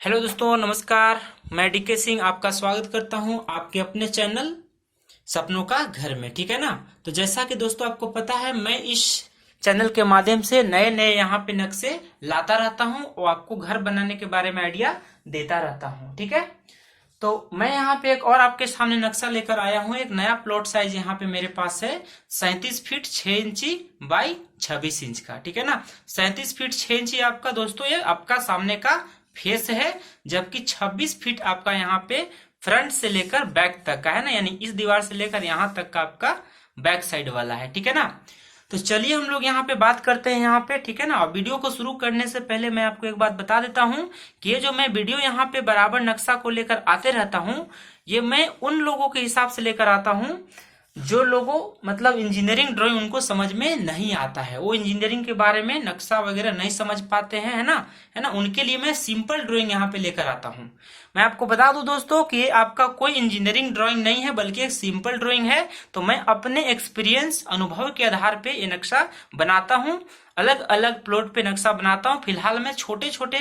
Hello दोस्तों, नमस्कार। मैं डीके सिंह आपका स्वागत करता हूं आपके अपने चैनल सपनों का घर में। ठीक है ना। तो जैसा कि दोस्तों आपको पता है, मैं इस चैनल के माध्यम से नए नए यहाँ पे नक्शे लाता रहता हूं और आपको घर बनाने के बारे में आइडिया देता रहता हूं। ठीक है। तो मैं यहाँ पे एक और आपके सामने नक्शा लेकर आया हूँ। एक नया प्लॉट साइज यहाँ पे मेरे पास है 37 फीट 6 इंची बाई 26 इंच का। ठीक है ना। 37 फीट 6 इंची आपका दोस्तों ये आपका सामने का फेस है, जबकि 26 फीट आपका यहाँ पे फ्रंट से लेकर बैक तक का है ना, यानी इस दीवार से लेकर यहाँ तक का आपका बैक साइड वाला है। ठीक है ना। तो चलिए हम लोग यहाँ पे बात करते हैं यहाँ पे। ठीक है ना। और वीडियो को शुरू करने से पहले मैं आपको एक बात बता देता हूँ कि ये जो मैं वीडियो यहाँ पे बराबर नक्शा को लेकर आते रहता हूँ, ये मैं उन लोगों के हिसाब से लेकर आता हूँ जो लोगों मतलब इंजीनियरिंग ड्राइंग उनको समझ में नहीं आता है, वो इंजीनियरिंग के बारे में नक्शा वगैरह नहीं समझ पाते हैं, है ना। उनके लिए मैं सिंपल ड्राइंग यहाँ पे लेकर आता हूँ। मैं आपको बता दूं दोस्तों कि ये आपका कोई इंजीनियरिंग ड्राइंग नहीं है, बल्कि एक सिंपल ड्राइंग है। तो मैं अपने एक्सपीरियंस अनुभव के आधार पे ये नक्शा बनाता हूँ। अलग अलग प्लॉट पे नक्शा बनाता हूँ। फिलहाल मैं छोटे छोटे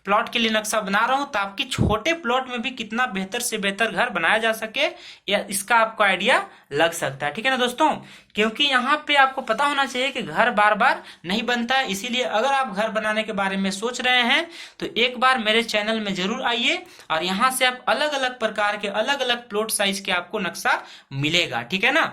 प्लॉट के लिए नक्शा बना रहा हूँ, ताकि छोटे प्लॉट में भी कितना बेहतर से बेहतर घर बनाया जा सके या इसका आपको आइडिया लग सकता है। ठीक है ना दोस्तों। क्योंकि यहाँ पे आपको पता होना चाहिए कि घर बार बार नहीं बनता है, इसीलिए अगर आप घर बनाने के बारे में सोच रहे हैं तो एक बार मेरे चैनल में जरूर आइए और यहाँ से आप अलग अलग प्रकार के अलग अलग प्लॉट साइज के आपको नक्शा मिलेगा। ठीक है ना।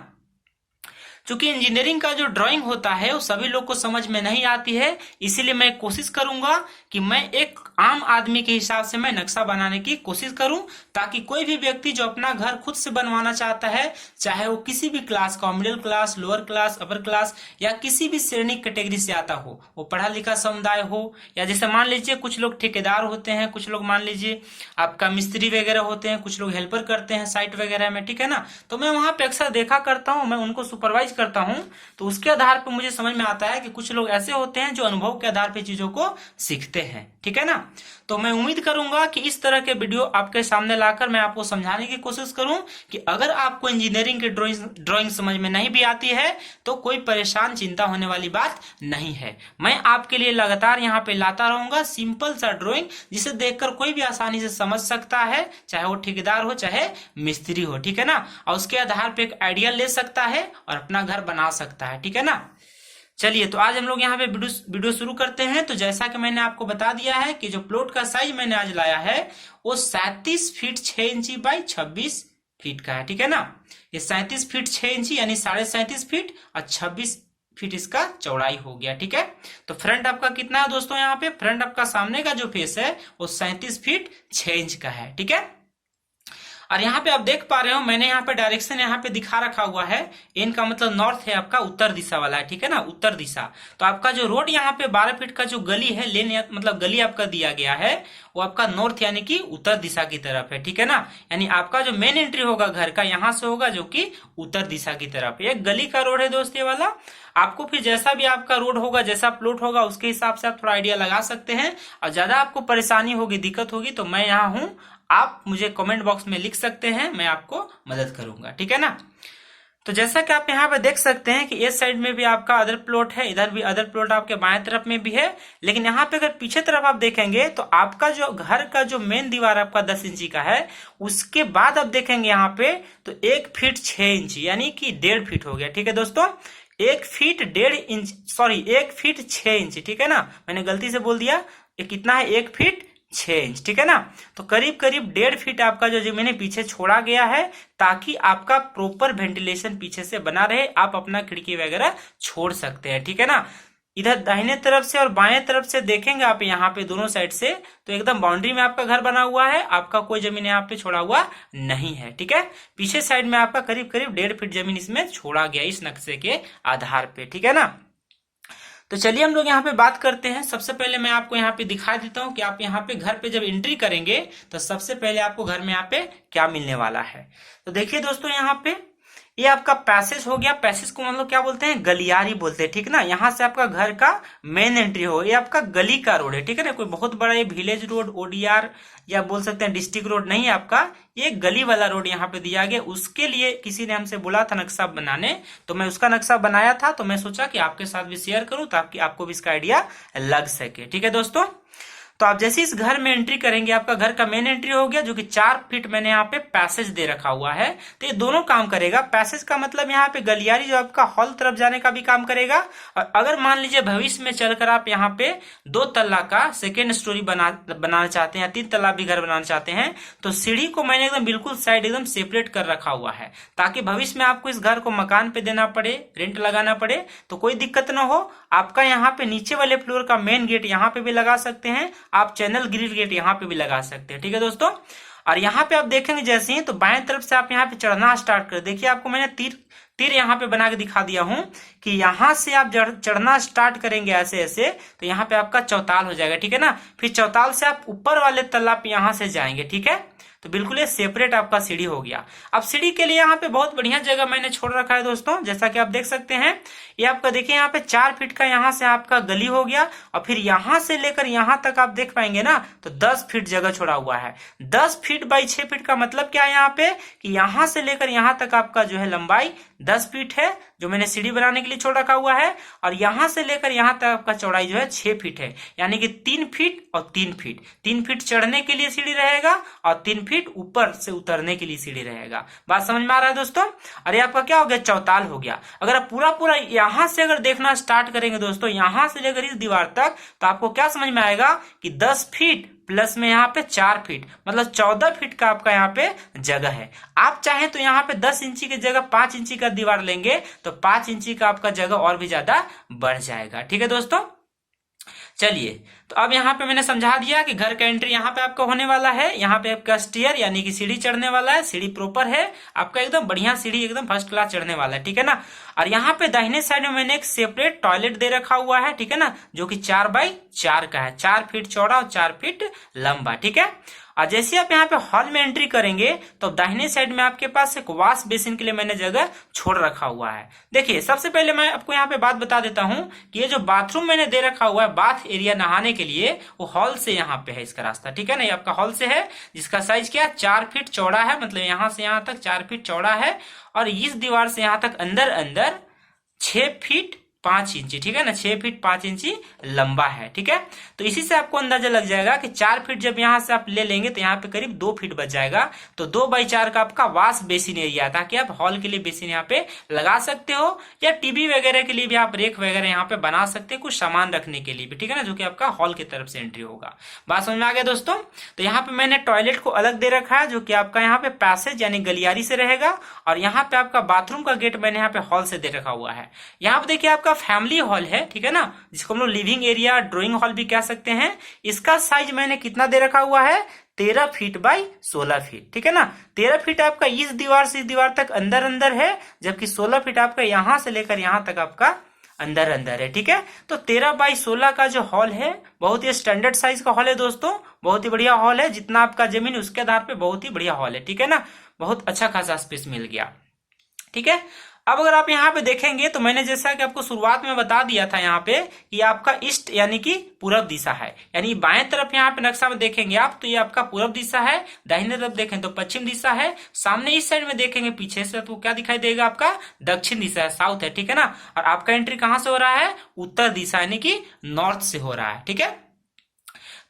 चूंकि इंजीनियरिंग का जो ड्राइंग होता है वो सभी लोग को समझ में नहीं आती है, इसीलिए मैं कोशिश करूंगा कि मैं एक आम आदमी के हिसाब से मैं नक्शा बनाने की कोशिश करूं, ताकि कोई भी व्यक्ति जो अपना घर खुद से बनवाना चाहता है, चाहे वो किसी भी क्लास का, middle class, lower class, upper class या किसी भी श्रेणी कैटेगरी से आता हो, वो पढ़ा लिखा समुदाय हो, या जैसे मान लीजिए कुछ लोग ठेकेदार होते हैं, कुछ लोग मान लीजिए आपका मिस्त्री वगैरह होते हैं, कुछ लोग हेल्पर करते हैं साइट वगैरह में। ठीक है ना। तो मैं वहां पे अक्सर देखा करता हूँ, मैं उनको सुपरवाइज करता हूं, तो उसके आधार पर मुझे समझ में आता है कि कुछ लोग ऐसे होते हैं जो अनुभव के आधार पर चीजों को सीखते हैं। ठीक है ना। तो मैं उम्मीद करूंगा कि इस तरह के वीडियो आपके सामने लाकर मैं आपको समझाने की कोशिश करूं कि अगर आपको इंजीनियरिंग की ड्राइंग समझ में नहीं भी आती है तो कोई परेशान चिंता होने वाली बात नहीं है। मैं आपके लिए लगातार यहाँ पे लाता रहूंगा सिंपल सा ड्राइंग, जिसे देखकर कोई भी आसानी से समझ सकता है, चाहे वो ठेकेदार हो चाहे मिस्त्री हो। ठीक है ना। और उसके आधार पर एक आइडिया ले सकता है और अपना घर बना सकता है। ठीक है ना। चलिए, तो आज हम लोग यहाँ पे वीडियो शुरू करते हैं। तो जैसा कि मैंने आपको बता दिया है कि जो प्लॉट का साइज मैंने आज लाया है वो 37 फीट 6 इंची बाई 26 फीट का है। ठीक है ना। ये 37 फीट 6 इंची यानी 37.5 फीट और 26 फीट इसका चौड़ाई हो गया। ठीक है। तो फ्रंट आपका कितना है दोस्तों, यहाँ पे फ्रंट आपका सामने का जो फेस है वो 37 फीट 6 इंच का है। ठीक है। और यहाँ पे आप देख पा रहे हो, मैंने यहाँ पे डायरेक्शन यहाँ पे दिखा रखा हुआ है। इन का मतलब नॉर्थ है, आपका उत्तर दिशा वाला है। ठीक है ना, उत्तर दिशा। तो आपका जो रोड यहाँ पे 12 फीट का जो गली है, लेन मतलब गली आपका दिया गया है, वो आपका नॉर्थ यानी कि उत्तर दिशा की तरफ है। ठीक है ना। यानी आपका जो मेन एंट्री होगा घर का यहाँ से होगा, जो कि उत्तर दिशा की तरफ। एक गली का रोड है दोस्त ये वाला। आपको फिर जैसा भी आपका रोड होगा, जैसा प्लॉट होगा, उसके हिसाब से आप थोड़ा आइडिया लगा सकते हैं। और ज्यादा आपको परेशानी होगी, दिक्कत होगी, तो मैं यहाँ हूं, आप मुझे कमेंट बॉक्स में लिख सकते हैं, मैं आपको मदद करूंगा। ठीक है ना। तो जैसा कि आप यहाँ पे देख सकते हैं कि इस साइड में भी आपका अदर प्लॉट है, इधर भी अदर प्लॉट आपके बाएं तरफ में भी है। लेकिन यहाँ पे अगर पीछे तरफ आप देखेंगे तो आपका जो घर का जो मेन दीवार आपका 10 इंची का है, उसके बाद आप देखेंगे यहाँ पे तो 1 फीट 6 इंची यानी कि 1.5 फीट हो गया। ठीक है दोस्तों। 1 feet 1.5 inch, sorry 1 feet 6 inch. ठीक है ना, मैंने गलती से बोल दिया। ये कितना है, 1 फीट 6 इंच। ठीक है ना। तो करीब करीब 1.5 फीट आपका जो जमीन पीछे छोड़ा गया है, ताकि आपका प्रॉपर वेंटिलेशन पीछे से बना रहे, आप अपना खिड़की वगैरह छोड़ सकते हैं। ठीक है ना। इधर दाहिने तरफ से और बाएं तरफ से देखेंगे आप यहाँ पे दोनों साइड से, तो एकदम बाउंड्री में आपका घर बना हुआ है, आपका कोई जमीन यहाँ पे छोड़ा हुआ नहीं है। ठीक है। पीछे साइड में आपका करीब करीब 1.5 फीट जमीन इसमें छोड़ा गया इस नक्शे के आधार पे। ठीक है ना। तो चलिए हम लोग यहाँ पे बात करते हैं। सबसे पहले मैं आपको यहाँ पे दिखा देता हूँ कि आप यहाँ पे घर पे जब एंट्री करेंगे तो सबसे पहले आपको घर में यहाँ पे क्या मिलने वाला है। तो देखिए दोस्तों, यहाँ पे ये आपका पैसेज हो गया। पैसेज को मतलब क्या बोलते हैं, गलियारी बोलते हैं। ठीक ना। यहाँ से आपका घर का मेन एंट्री हो, ये आपका गली का रोड है। ठीक है ना। कोई बहुत बड़ा ये विलेज रोड, ओडीआर या बोल सकते हैं डिस्ट्रिक्ट रोड नहीं है आपका, ये गली वाला रोड यहाँ पे दिया गया। उसके लिए किसी ने हमसे बोला था नक्शा बनाने, तो मैं उसका नक्शा बनाया था। तो मैं सोचा कि आपके साथ भी शेयर करूं ताकि आपको भी इसका आइडिया लग सके। ठीक है दोस्तों। तो आप जैसे इस घर में एंट्री करेंगे, आपका घर का मेन एंट्री हो गया, जो कि 4 फीट मैंने यहाँ पे पैसेज दे रखा हुआ है। तो ये दोनों काम करेगा। पैसेज का मतलब यहाँ पे गलियारी जो आपका हॉल तरफ जाने का भी काम करेगा। और अगर मान लीजिए भविष्य में चलकर आप यहाँ पे 2 तल्ला का सेकेंड स्टोरी बनाना चाहते हैं, 3 तल्ला भी घर बनाना चाहते हैं, तो सीढ़ी को मैंने एकदम बिल्कुल साइड एकदम सेपरेट कर रखा हुआ है, ताकि भविष्य में आपको इस घर को मकान पे देना पड़े, रेंट लगाना पड़े, तो कोई दिक्कत ना हो। आपका यहाँ पे नीचे वाले फ्लोर का मेन गेट यहाँ पे भी लगा सकते हैं, आप चैनल ग्रिल गेट यहाँ पे भी लगा सकते हैं। ठीक है दोस्तों। और यहाँ पे आप देखेंगे जैसे ही, तो बाएं तरफ से आप यहाँ पे चढ़ना स्टार्ट कर, देखिए आपको मैंने तीर यहाँ पे बना के दिखा दिया हूं कि यहाँ से आप चढ़ना स्टार्ट करेंगे ऐसे ऐसे, तो यहाँ पे आपका चौताल हो जाएगा। ठीक है ना। फिर चौताल से आप ऊपर वाले तल्ला पे यहाँ से जाएंगे। ठीक है। तो बिल्कुल ये सेपरेट आपका सीढ़ी हो गया। अब सीढ़ी के लिए यहाँ पे बहुत बढ़िया जगह मैंने छोड़ रखा है दोस्तों, जैसा कि आप देख सकते हैं। ये आपका देखिए यहाँ पे 4 फीट का यहाँ से आपका गली हो गया, और फिर यहाँ से लेकर यहाँ तक आप देख पाएंगे ना, तो 10 फीट जगह छोड़ा हुआ है। 10 फीट बाई 6 फीट का मतलब क्या है यहाँ पे, कि यहाँ से लेकर यहाँ तक आपका जो है लंबाई 10 फीट है, जो मैंने सीढ़ी बनाने के लिए छोड़ रखा हुआ है। और यहाँ से लेकर यहाँ तक आपका चौड़ाई जो है 6 फीट है, यानी कि 3 फीट और 3 फीट। 3 फीट चढ़ने के लिए सीढ़ी रहेगा और 3 फीट ऊपर से उतरने के लिए सीढ़ी रहेगा। बात समझ में आ रहा है दोस्तों। अरे आपका क्या हो गया, चौताल हो गया। अगर आप पूरा यहाँ से अगर देखना स्टार्ट करेंगे दोस्तों, यहाँ से लेकर इस दीवार तक, तो आपको क्या समझ में आएगा कि 10 फीट प्लस में यहाँ पे 4 फीट, मतलब 14 फीट का आपका यहाँ पे जगह है। आप चाहें तो यहाँ पे 10 इंची की जगह 5 इंची का दीवार लेंगे, तो 5 इंची का आपका जगह और भी ज्यादा बढ़ जाएगा। ठीक है दोस्तों। चलिए, तो अब यहाँ पे मैंने समझा दिया कि घर का एंट्री यहाँ पे आपका होने वाला है। यहाँ पे आपका स्टेयर यानी कि सीढ़ी चढ़ने वाला है, सीढ़ी प्रॉपर है आपका, एकदम बढ़िया सीढ़ी, एकदम फर्स्ट क्लास चढ़ने वाला है। ठीक है ना। और यहाँ पे दाहिने साइड में मैंने एक सेपरेट टॉयलेट दे रखा हुआ है। ठीक है ना, जो कि 4 बाई 4 का है, 4 फीट चौड़ा और 4 फीट लंबा। ठीक है। और जैसे आप यहाँ पे हॉल में एंट्री करेंगे, तो दाहिने साइड में आपके पास एक वॉश बेसिन के लिए मैंने जगह छोड़ रखा हुआ है। देखिए, सबसे पहले मैं आपको यहाँ पे बात बता देता हूँ कि ये जो बाथरूम मैंने दे रखा हुआ है, बाथ एरिया नहाने के लिए, वो हॉल से यहाँ पे है इसका रास्ता। ठीक है ना। ये आपका हॉल से है, जिसका साइज क्या है, 4 फीट चौड़ा है, मतलब यहाँ से यहाँ तक 4 फीट चौड़ा है, और इस दीवार से यहाँ तक अंदर 6 फीट 5 इंची। ठीक है ना, 6 फीट 5 इंची लंबा है। ठीक है। तो इसी से आपको अंदाजा लग जाएगा कि 4 फीट जब यहाँ से आप ले लेंगे, तो यहाँ पे करीब 2 फीट बच जाएगा। तो 2 बाई 4 का आपका वॉश बेसिन एरिया, ताकि आप हॉल के लिए बेसिन यहाँ पे लगा सकते हो, या टीवी वगैरह के लिए भी आप रेक वगैरह यहाँ पे बना सकते हैं, कुछ सामान रखने के लिए भी। ठीक है ना, जो कि आपका हॉल की तरफ से एंट्री होगा। बात समझ में आ गया दोस्तों। तो यहाँ पे मैंने टॉयलेट को अलग दे रखा है, जो कि आपका यहाँ पे पैसेज यानी गलियारी से रहेगा, और यहाँ पे आपका बाथरूम का गेट मैंने यहाँ पे हॉल से दे रखा हुआ है। यहाँ पे देखिए आपका फैमिली हॉल है। ठीक है ना, जिसको हम लोग लिविंग एरिया, ड्राइंग हॉल भी कह सकते हैं। इसका साइज मैंने कितना दे रखा हुआ है, 13 फीट बाई 16 फीट। ठीक है ना। 13 फीट आपका इस दीवार से इस दीवार तक अंदर है, जबकि 16 फीट आपका यहां से लेकर यहां तक आपका अंदर है। ठीक है। तो 13 बाई 16 का जो हॉल है, बहुत ही स्टैंडर्ड साइज का हॉल है दोस्तों, बहुत ही बढ़िया हॉल है। जितना आपका जमीन उसके आधार पे बहुत ही बढ़िया हॉल है। ठीक है ना, बहुत अच्छा खासा स्पेस मिल गया। ठीक है। अब अगर आप यहाँ पे देखेंगे, तो मैंने जैसा कि आपको शुरुआत में बता दिया था यहाँ पे, कि आपका ईस्ट यानी कि पूरब दिशा है, यानी बाएं तरफ यहाँ पे नक्शा में देखेंगे आप, तो ये आपका पूरब दिशा है। दाहिने तरफ देखें तो पश्चिम दिशा है। सामने इस साइड में देखेंगे पीछे से, तो क्या दिखाई देगा, आपका दक्षिण दिशा है, साउथ है। ठीक है ना। और आपका एंट्री कहाँ से हो रहा है, उत्तर दिशा यानी कि नॉर्थ से हो रहा है। ठीक है।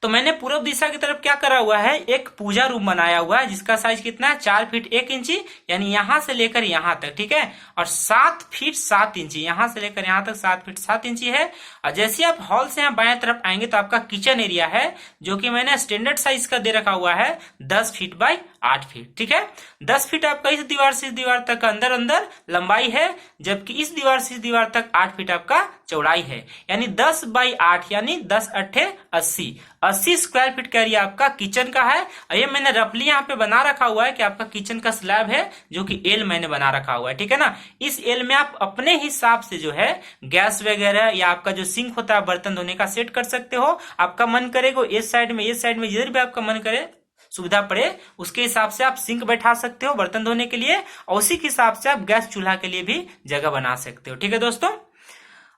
तो मैंने पूर्व दिशा की तरफ क्या करा हुआ है, एक पूजा रूम बनाया हुआ है, जिसका साइज कितना है, 4 फीट 1 इंची, यानी यहां से लेकर यहां तक। ठीक है। और 7 फीट 7 इंची, यहां से लेकर यहां तक 7 फीट 7 इंची है। और जैसे आप हॉल से यहाँ बाएं तरफ आएंगे, तो आपका किचन एरिया है, जो कि मैंने स्टैंडर्ड साइज का दे रखा हुआ है, 10 फीट बाई 8 फीट। ठीक है। 10 फीट आपका इस दीवार से इस दीवार तक अंदर लंबाई है, जबकि इस दीवार से इस दीवार तक 8 फीट आपका चौड़ाई है, यानी 10 बाई 8, यानी 10 अट्ठे 80 स्क्वायर फीट का एरिया आपका किचन का है। और ये मैंने रफली यहाँ पे बना रखा हुआ है कि आपका किचन का स्लैब है, जो कि एल मैंने बना रखा हुआ है। ठीक है ना। इस एल में आप अपने हिसाब से जो है गैस वगैरह या आपका जो सिंक होता है बर्तन धोने का सेट कर सकते हो। आपका मन करेगा इस साइड में जिधर भी आपका मन करे, सुविधा पड़े, उसके हिसाब से आप सिंक बैठा सकते हो बर्तन धोने के लिए, और उसी के हिसाब से आप गैस चूल्हा के लिए भी जगह बना सकते हो। ठीक है दोस्तों।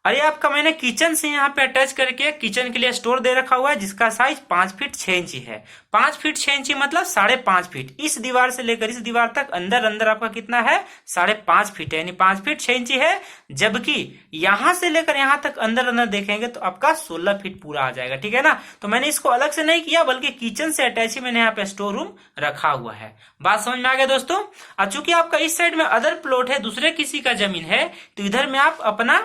और ये आपका मैंने किचन से यहाँ पे अटैच करके किचन के लिए स्टोर दे रखा हुआ है, जिसका साइज 5 फीट 6 इंची है। 5 फीट 6 इंची मतलब 5.5 फीट। इस दीवार से लेकर इस दीवार तक अंदर अंदर आपका कितना है, 5.5 फीट है, यानी 5 फीट 6 इंची है। जबकि यहां से लेकर यहां तक अंदर अंदर देखेंगे तो आपका 16 फीट पूरा आ जाएगा, ठीक है ना। तो मैंने इसको अलग से नहीं किया, बल्कि किचन से अटैच ही मैंने यहाँ पे स्टोर रूम रखा हुआ है। बात समझ में आ गया दोस्तों। और चूंकि आपका इस साइड में अदर प्लॉट है, दूसरे किसी का जमीन है, तो इधर में आप अपना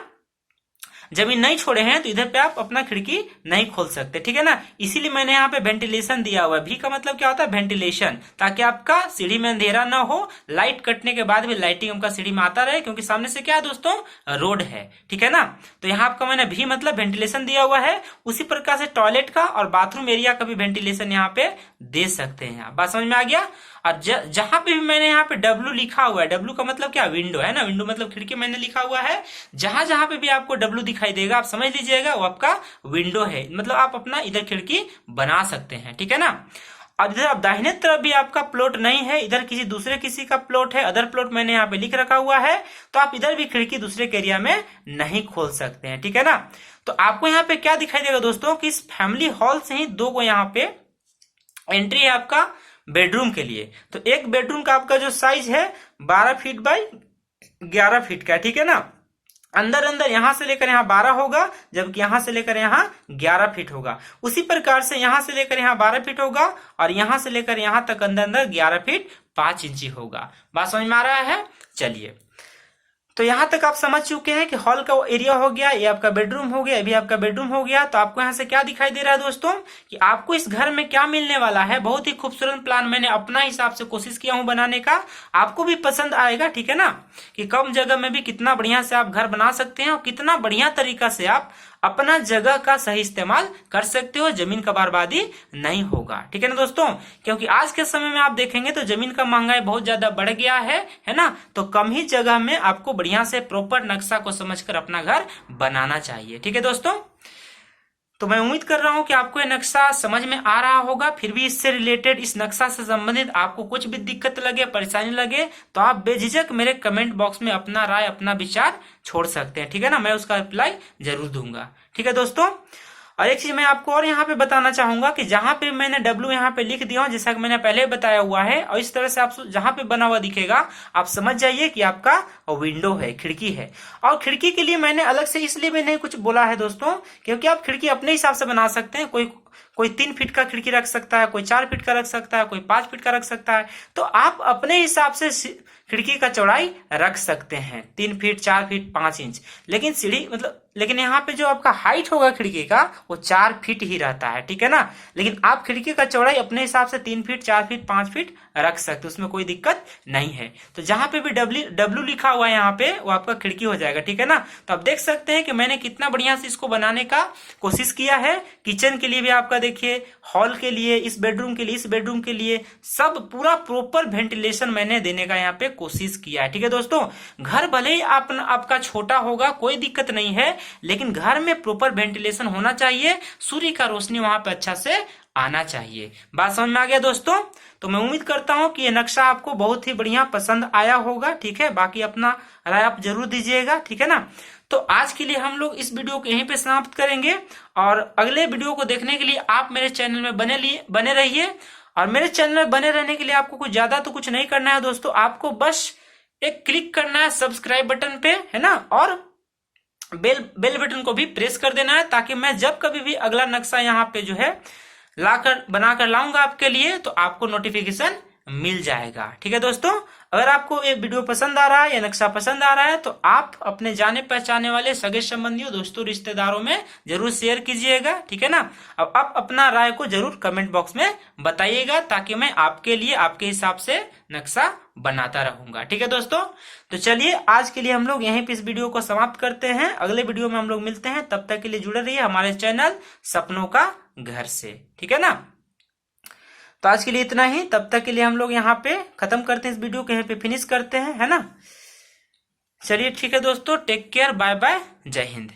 जमीन नहीं छोड़े हैं, तो इधर पे आप अपना खिड़की नहीं खोल सकते, ठीक है ना। इसीलिए मैंने यहाँ पे वेंटिलेशन दिया हुआ है। भी का मतलब क्या होता है, वेंटिलेशन, ताकि आपका सीढ़ी में अंधेरा ना हो, लाइट कटने के बाद भी लाइटिंग आपका सीढ़ी में आता रहे, क्योंकि सामने से क्या है दोस्तों, रोड है, ठीक है ना। तो यहाँ आपका मैंने भी मतलब वेंटिलेशन दिया हुआ है। उसी प्रकार से टॉयलेट का और बाथरूम एरिया का भी वेंटिलेशन यहाँ पे दे सकते हैं। बात समझ में आ गया। और जहां पे भी मैंने यहाँ पे डब्ल्यू लिखा हुआ है, डब्ल्यू का मतलब क्या, विंडो है ना, विंडो मतलब खिड़की मैंने लिखा हुआ है। जहां जहां पे भी आपको डब्ल्यू दिखाई देगा, आप समझ लीजिएगा वो आपका विंडो है, मतलब आप अपना इधर खिड़की बना सकते हैं, ठीक है ना। अब इधर आप दाहिने तरफ भी आपका प्लॉट नहीं है, इधर किसी का प्लॉट है, अदर प्लॉट मैंने यहाँ पे लिख रखा हुआ है, तो आप इधर भी खिड़की दूसरे के एरिया में नहीं खोल सकते हैं, ठीक है ना। तो आपको यहाँ पे क्या दिखाई देगा दोस्तों, कि इस फैमिली हॉल से ही 2 को यहाँ पे एंट्री है आपका बेडरूम के लिए। तो एक बेडरूम का आपका जो साइज है 12 फीट बाई 11 फीट का, ठीक है ना। अंदर अंदर यहां से लेकर यहां 12 होगा, जबकि यहां से लेकर यहां 11 फीट होगा। उसी प्रकार से यहां से लेकर यहां 12 फीट होगा, और यहां से लेकर यहां तक अंदर अंदर 11 फीट 5 इंची होगा। बात समझ में आ रहा है। चलिए, तो यहां तक आप समझ चुके हैं कि हॉल का एरिया हो गया, ये आपका बेडरूम हो गया, ये भी आपका बेडरूम हो गया। तो आपको यहां से क्या दिखाई दे रहा है दोस्तों, कि आपको इस घर में क्या मिलने वाला है। बहुत ही खूबसूरत प्लान मैंने अपना हिसाब से कोशिश किया हूं बनाने का, आपको भी पसंद आएगा, ठीक है ना। कि कम जगह में भी कितना बढ़िया से आप घर बना सकते हैं, और कितना बढ़िया तरीका से आप अपना जगह का सही इस्तेमाल कर सकते हो, जमीन का बर्बादी नहीं होगा, ठीक है ना दोस्तों। क्योंकि आज के समय में आप देखेंगे तो जमीन का महंगाई बहुत ज्यादा बढ़ गया है ना। तो कम ही जगह में आपको बढ़िया से प्रॉपर नक्शा को समझकर अपना घर बनाना चाहिए, ठीक है दोस्तों। तो मैं उम्मीद कर रहा हूं कि आपको ये नक्शा समझ में आ रहा होगा। फिर भी इससे रिलेटेड, इस नक्शा से संबंधित आपको कुछ भी दिक्कत लगे, परेशानी लगे, तो आप बेझिझक मेरे कमेंट बॉक्स में अपना राय, अपना विचार छोड़ सकते हैं, ठीक है ना। मैं उसका रिप्लाई जरूर दूंगा, ठीक है दोस्तों। और एक चीज मैं आपको और यहाँ पे बताना चाहूंगा कि जहां पे मैंने डब्ल्यू यहाँ पे लिख दिया हूं, जैसा कि मैंने पहले बताया हुआ है, और इस तरह से आप जहां पे बना हुआ दिखेगा, आप समझ जाइए कि आपका विंडो है, खिड़की है। और खिड़की के लिए मैंने अलग से इसलिए भी नहीं कुछ बोला है दोस्तों, क्योंकि आप खिड़की अपने हिसाब से बना सकते हैं। कोई 3 फीट का खिड़की रख सकता है, कोई 4 फीट का रख सकता है, कोई 5 फीट का रख सकता है। तो आप अपने हिसाब से खिड़की का चौड़ाई रख सकते हैं, 3 फीट 4 फीट 5 इंच। लेकिन यहाँ पे जो आपका हाइट होगा खिड़की का, वो 4 फीट ही रहता है, ठीक है ना। लेकिन आप खिड़की का चौड़ाई अपने हिसाब से 3 फीट 4 फीट 5 फीट रख सकते, उसमें कोई दिक्कत नहीं है। तो जहां पे भी डब्ल्यू लिखा हुआ है यहाँ पे, वो आपका खिड़की हो जाएगा, ठीक है ना। तो आप देख सकते हैं कि मैंने कितना बढ़िया से इसको बनाने का कोशिश किया है। किचन के लिए भी आपका देखिए, हॉल के लिए, इस बेडरूम के लिए, इस बेडरूम के लिए, सब पूरा प्रॉपर वेंटिलेशन मैंने देने का यहाँ पे कोशिश किया है, ठीक है दोस्तों। घर भले ही आपका छोटा होगा, कोई दिक्कत नहीं है, लेकिन घर में प्रॉपर वेंटिलेशन होना चाहिए, सूर्य का रोशनी वहां पे अच्छा से आना चाहिए। बात समझ में आ गया दोस्तों। तो मैं उम्मीद करता हूं कि ये नक्शा आपको बहुत ही बढ़िया पसंद आया होगा, ठीक है। बाकी अपना राय आप जरूर दीजिएगा, ठीक है ना। तो आज के लिए हम लोग इस वीडियो को यहीं पे समाप्त करेंगे, और अगले वीडियो को देखने के लिए आप मेरे चैनल में बने रहिए। और मेरे चैनल में बने रहने के लिए आपको कुछ ज्यादा तो कुछ नहीं करना है दोस्तों, आपको बस एक क्लिक करना है सब्सक्राइब बटन पे, है ना, और बेल बटन को भी प्रेस कर देना है, ताकि मैं जब कभी भी अगला नक्शा यहाँ पे जो है बनाकर लाऊंगा आपके लिए, तो आपको नोटिफिकेशन मिल जाएगा, ठीक है दोस्तों। अगर आपको ये वीडियो पसंद आ रहा है या नक्शा पसंद आ रहा है, तो आप अपने जाने पहचाने वाले सगे संबंधियों, दोस्तों, रिश्तेदारों में जरूर शेयर कीजिएगा, ठीक है ना। अब आप अपना राय को जरूर कमेंट बॉक्स में बताइएगा, ताकि मैं आपके लिए आपके हिसाब से नक्शा बनाता रहूंगा, ठीक है दोस्तों। तो चलिए, आज के लिए हम लोग यहीं पे इस वीडियो को समाप्त करते हैं। अगले वीडियो में हम लोग मिलते हैं, तब तक के लिए जुड़े रहिए हमारे चैनल सपनों का घर से, ठीक है ना। तो आज के लिए इतना ही, तब तक के लिए हम लोग यहाँ पे खत्म करते हैं, इस वीडियो को यहीं पे फिनिश करते हैं, है ना। चलिए ठीक है दोस्तों, टेक केयर, बाय बाय, जय हिंद।